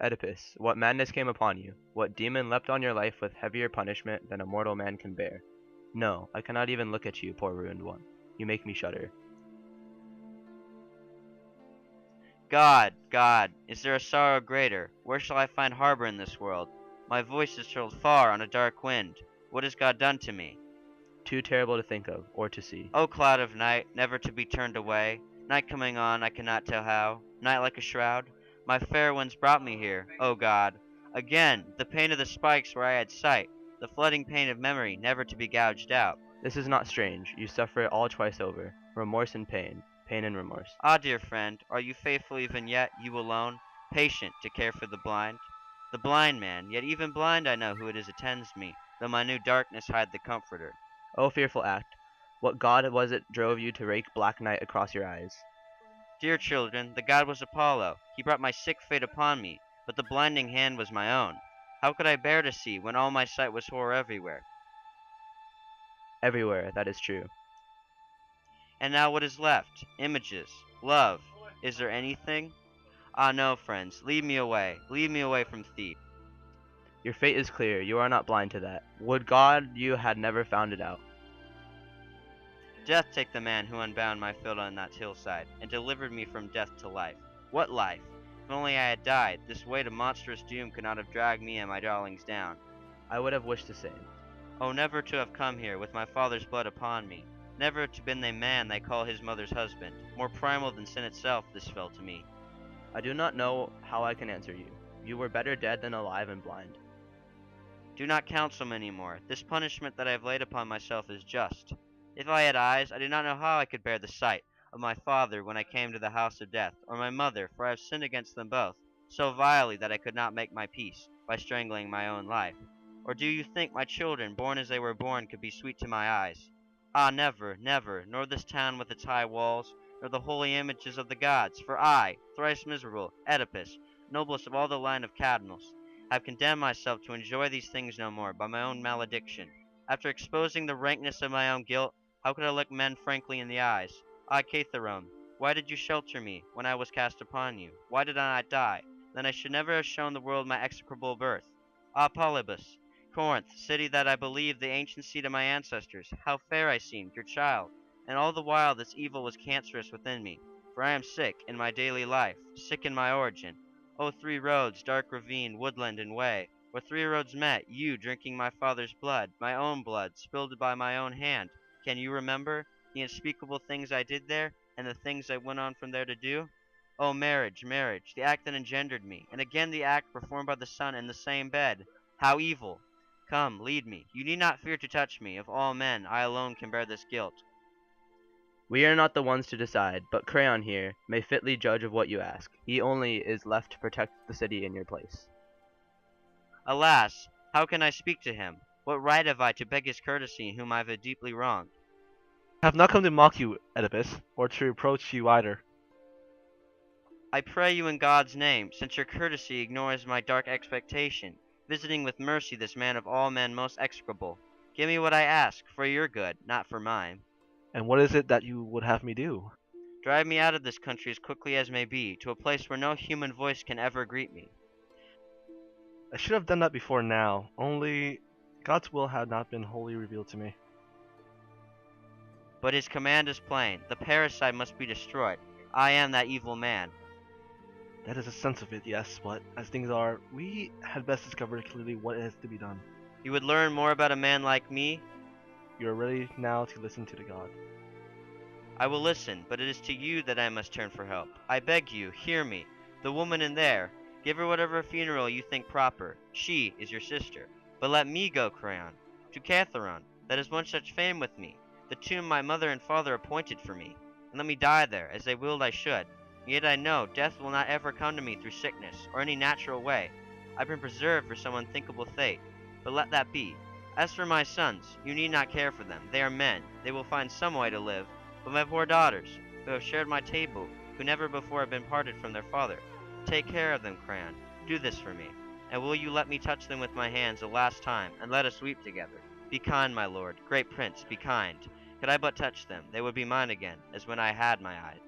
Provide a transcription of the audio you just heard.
Oedipus, what madness came upon you? What demon leapt on your life with heavier punishment than a mortal man can bear? No, I cannot even look at you, poor ruined one. You make me shudder. God, God, is there a sorrow greater? Where shall I find harbor in this world? My voice is hurled far on a dark wind. What has God done to me? Too terrible to think of, or to see. O cloud of night, never to be turned away. Night coming on, I cannot tell how. Night like a shroud. My fair ones brought me here, O God. Again, the pain of the spikes where I had sight. The flooding pain of memory, never to be gouged out. This is not strange. You suffer it all twice over. Remorse and pain. Pain and remorse. Ah, dear friend, are you faithful even yet, you alone, patient to care for the blind? The blind man, yet even blind I know who it is attends me, though my new darkness hide the comforter. O fearful act! What god was it drove you to rake black night across your eyes? Dear children, the god was Apollo. He brought my sick fate upon me, but the blinding hand was my own. How could I bear to see when all my sight was horror everywhere? Everywhere, that is true. And now what is left? Images. Love. Is there anything? Ah no, friends, lead me away from thief. Your fate is clear. You are not blind to that. Would God you had never found it out. Death take the man who unbound my field on that hillside, and delivered me from death to life. What life? If only I had died, this weight of monstrous doom could not have dragged me and my darlings down. I would have wished the same. Oh, never to have come here with my father's blood upon me. Never to been the man they call his mother's husband. More primal than sin itself, this fell to me. I do not know how I can answer you. You were better dead than alive and blind. Do not counsel me any more. This punishment that I have laid upon myself is just. If I had eyes, I do not know how I could bear the sight of my father when I came to the house of death, or my mother, for I have sinned against them both, so vilely that I could not make my peace, by strangling my own life. Or do you think my children, born as they were born, could be sweet to my eyes? Ah, never, never, nor this town with its high walls, nor the holy images of the gods, for I, thrice miserable, Oedipus, noblest of all the line of Cadmus, have condemned myself to enjoy these things no more by my own malediction. After exposing the rankness of my own guilt, how could I look men frankly in the eyes? Ah, Catherone, why did you shelter me when I was cast upon you? Why did I not die? Then I should never have shown the world my execrable birth. Ah, Polybus, Corinth, city that I believed the ancient seat of my ancestors, how fair I seemed, your child, and all the while this evil was cancerous within me, for I am sick in my daily life, sick in my origin. O three roads, dark ravine, woodland, and way, where three roads met, you drinking my father's blood, my own blood, spilled by my own hand. Can you remember the unspeakable things I did there, and the things I went on from there to do? O marriage, marriage, the act that engendered me, and again the act performed by the son in the same bed. How evil! Come, lead me. You need not fear to touch me. Of all men, I alone can bear this guilt. We are not the ones to decide, but Crayon here may fitly judge of what you ask. He only is left to protect the city in your place. Alas, how can I speak to him? What right have I to beg his courtesy whom I have deeply wronged? I have not come to mock you, Oedipus, or to reproach you either. I pray you in God's name, since your courtesy ignores my dark expectation, visiting with mercy this man of all men most execrable. Give me what I ask, for your good, not for mine. And what is it that you would have me do? Drive me out of this country as quickly as may be, to a place where no human voice can ever greet me. I should have done that before now, only God's will had not been wholly revealed to me. But his command is plain. The parricide must be destroyed. I am that evil man. That is a sense of it, yes, but as things are, we had best discover clearly what is to be done. You would learn more about a man like me? You are ready now to listen to the God. I will listen, but it is to you that I must turn for help. I beg you, hear me. The woman in there, give her whatever funeral you think proper. She is your sister. But let me go, Crayon, to Catherone, that has once such fame with me, the tomb my mother and father appointed for me, and let me die there, as they willed I should. Yet I know death will not ever come to me through sickness, or any natural way. I've been preserved for some unthinkable fate, but let that be. As for my sons, you need not care for them. They are men. They will find some way to live. But my poor daughters, who have shared my table, who never before have been parted from their father, take care of them, Crayon. Do this for me. And will you let me touch them with my hands the last time, and let us weep together? Be kind, my lord, great prince, be kind. Could I but touch them, they would be mine again, as when I had my eyes.